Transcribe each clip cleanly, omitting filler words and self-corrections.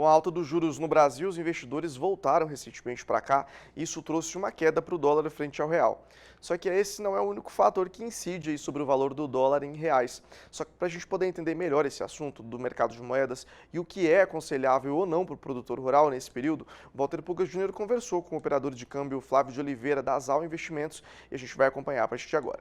Com a alta dos juros no Brasil, os investidores voltaram recentemente para cá e isso trouxe uma queda para o dólar frente ao real. Só que esse não é o único fator que incide aí sobre o valor do dólar em reais. Só que para a gente poder entender melhor esse assunto do mercado de moedas e o que é aconselhável ou não para o produtor rural nesse período, o Walter Pugas Júnior conversou com o operador de câmbio Flávio de Oliveira da Asal Investimentos e a gente vai acompanhar a partir de agora.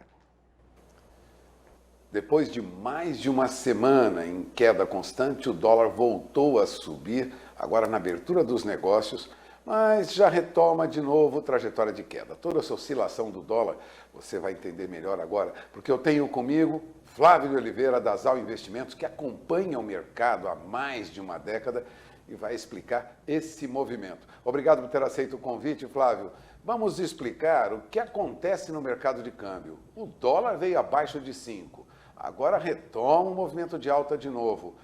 Depois de mais de uma semana em queda constante, o dólar voltou a subir, agora na abertura dos negócios, mas já retoma de novo trajetória de queda. Toda essa oscilação do dólar você vai entender melhor agora, porque eu tenho comigo Flávio de Oliveira, da Asal Investimentos, que acompanha o mercado há mais de uma década e vai explicar esse movimento. Obrigado por ter aceito o convite, Flávio. Vamos explicar o que acontece no mercado de câmbio. O dólar veio abaixo de 5. Agora retoma o movimento de alta de novo.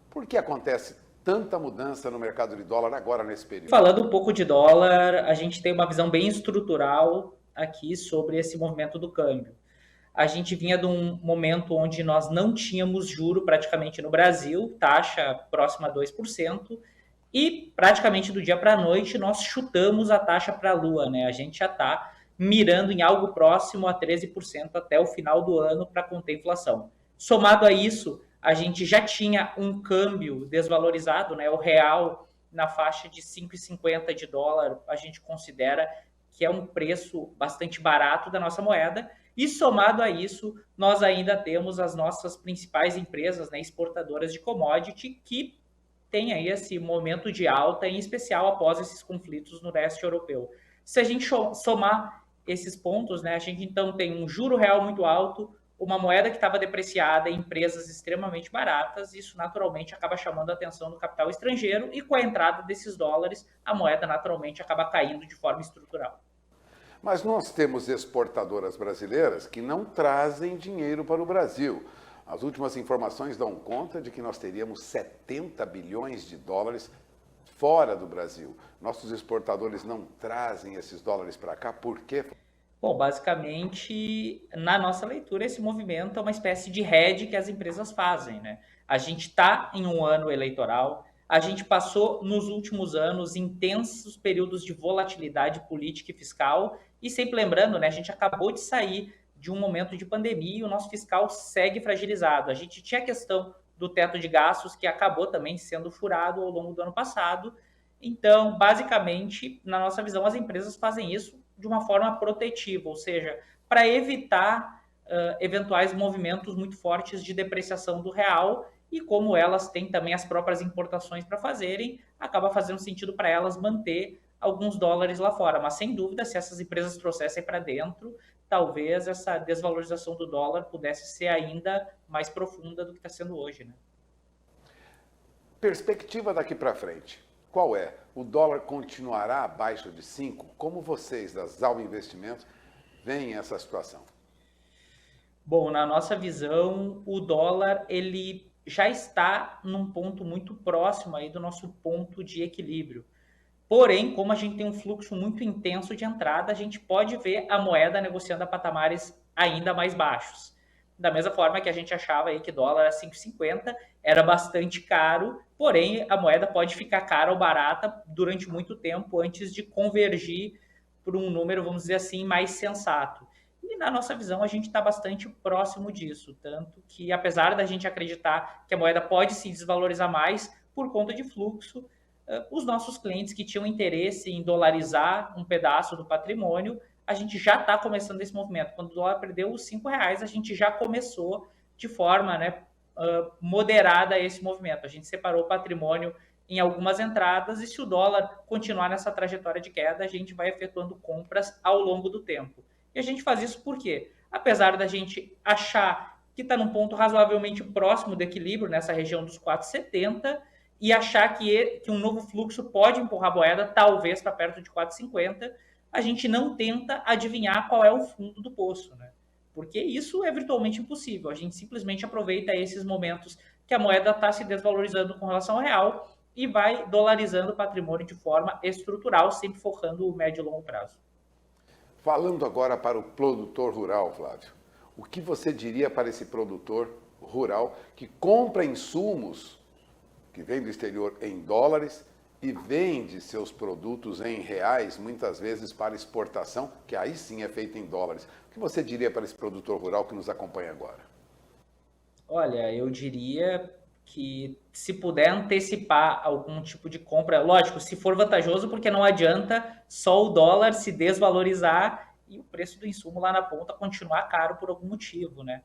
Por que acontece tanta mudança no mercado de dólar agora nesse período? Falando um pouco de dólar, a gente tem uma visão bem estrutural aqui sobre esse movimento do câmbio. A gente vinha de um momento onde nós não tínhamos juro praticamente no Brasil, taxa próxima a 2%, e praticamente do dia para a noite nós chutamos a taxa para a lua, né? A gente já está mirando em algo próximo a 13% até o final do ano para conter a inflação. Somado a isso, a gente já tinha um câmbio desvalorizado, né? O real na faixa de 5,50 de dólar, a gente considera que é um preço bastante barato da nossa moeda. E somado a isso, nós ainda temos as nossas principais empresas, né, exportadoras de commodity, que tem aí esse momento de alta, em especial após esses conflitos no leste europeu. Se a gente somar esses pontos, né, a gente então tem um juro real muito alto, uma moeda que estava depreciada, empresas extremamente baratas, isso naturalmente acaba chamando a atenção do capital estrangeiro e com a entrada desses dólares, a moeda naturalmente acaba caindo de forma estrutural. Mas nós temos exportadoras brasileiras que não trazem dinheiro para o Brasil. As últimas informações dão conta de que nós teríamos 70 bilhões de dólares fora do Brasil. Nossos exportadores não trazem esses dólares para cá, por quê? Bom, basicamente, na nossa leitura, esse movimento é uma espécie de hedge que as empresas fazem, né? A gente está em um ano eleitoral, a gente passou nos últimos anos intensos períodos de volatilidade política e fiscal, e sempre lembrando, né, a gente acabou de sair de um momento de pandemia e o nosso fiscal segue fragilizado. A gente tinha a questão do teto de gastos que acabou também sendo furado ao longo do ano passado. Então, basicamente, na nossa visão, as empresas fazem isso de uma forma protetiva, ou seja, para evitar eventuais movimentos muito fortes de depreciação do real, e como elas têm também as próprias importações para fazerem, acaba fazendo sentido para elas manter alguns dólares lá fora. Mas, sem dúvida, se essas empresas trouxessem para dentro, talvez essa desvalorização do dólar pudesse ser ainda mais profunda do que está sendo hoje, né? Perspectiva daqui para frente. Qual é? O dólar continuará abaixo de 5? Como vocês, da Asal Investimentos, veem essa situação? Bom, na nossa visão, o dólar ele já está num ponto muito próximo aí do nosso ponto de equilíbrio. Porém, como a gente tem um fluxo muito intenso de entrada, a gente pode ver a moeda negociando a patamares ainda mais baixos. Da mesma forma que a gente achava aí que dólar a 5,50 era bastante caro, porém a moeda pode ficar cara ou barata durante muito tempo antes de convergir para um número, vamos dizer assim, mais sensato. E na nossa visão a gente está bastante próximo disso, tanto que apesar da gente acreditar que a moeda pode se desvalorizar mais por conta de fluxo, os nossos clientes que tinham interesse em dolarizar um pedaço do patrimônio, a gente já está começando esse movimento. Quando o dólar perdeu os R$ 5, a gente já começou de forma, né, moderada esse movimento. A gente separou o patrimônio em algumas entradas e se o dólar continuar nessa trajetória de queda, a gente vai efetuando compras ao longo do tempo. E a gente faz isso por quê? Apesar da gente achar que está num ponto razoavelmente próximo do equilíbrio, nessa região dos 4,70, e achar que um novo fluxo pode empurrar a moeda, talvez, para perto de 4,50, a gente não tenta adivinhar qual é o fundo do poço, né? Porque isso é virtualmente impossível. A gente simplesmente aproveita esses momentos que a moeda está se desvalorizando com relação ao real e vai dolarizando o patrimônio de forma estrutural, sempre focando o médio e longo prazo. Falando agora para o produtor rural, Flávio, o que você diria para esse produtor rural que compra insumos que vem do exterior em dólares e vende seus produtos em reais, muitas vezes para exportação, que aí sim é feita em dólares. O que você diria para esse produtor rural que nos acompanha agora? Olha, eu diria que se puder antecipar algum tipo de compra, lógico, se for vantajoso, porque não adianta só o dólar se desvalorizar e o preço do insumo lá na ponta continuar caro por algum motivo, né?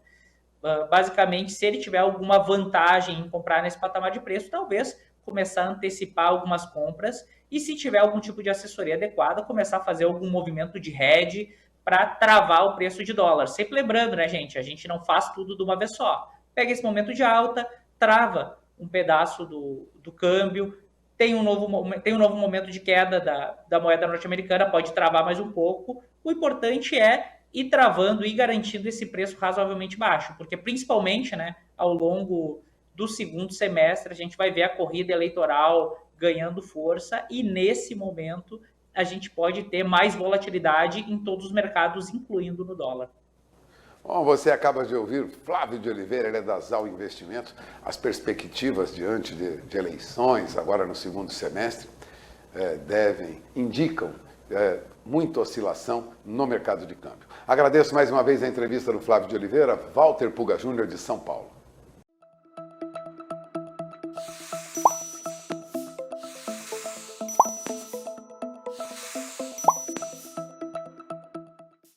Basicamente, se ele tiver alguma vantagem em comprar nesse patamar de preço, talvez começar a antecipar algumas compras e, se tiver algum tipo de assessoria adequada, começar a fazer algum movimento de hedge para travar o preço de dólar. Sempre lembrando, né, gente? A gente não faz tudo de uma vez só. Pega esse momento de alta, trava um pedaço do câmbio, tem um novo momento de queda da moeda norte-americana, pode travar mais um pouco. O importante é ir travando e garantindo esse preço razoavelmente baixo, porque principalmente, né, ao longo do segundo semestre a gente vai ver a corrida eleitoral ganhando força e nesse momento a gente pode ter mais volatilidade em todos os mercados, incluindo no dólar. Bom, você acaba de ouvir Flávio de Oliveira, ele é da ZAL Investimentos. As perspectivas diante de eleições, agora no segundo semestre, indicam muita oscilação no mercado de câmbio. Agradeço mais uma vez a entrevista do Flávio de Oliveira, Walter Puga Júnior, de São Paulo.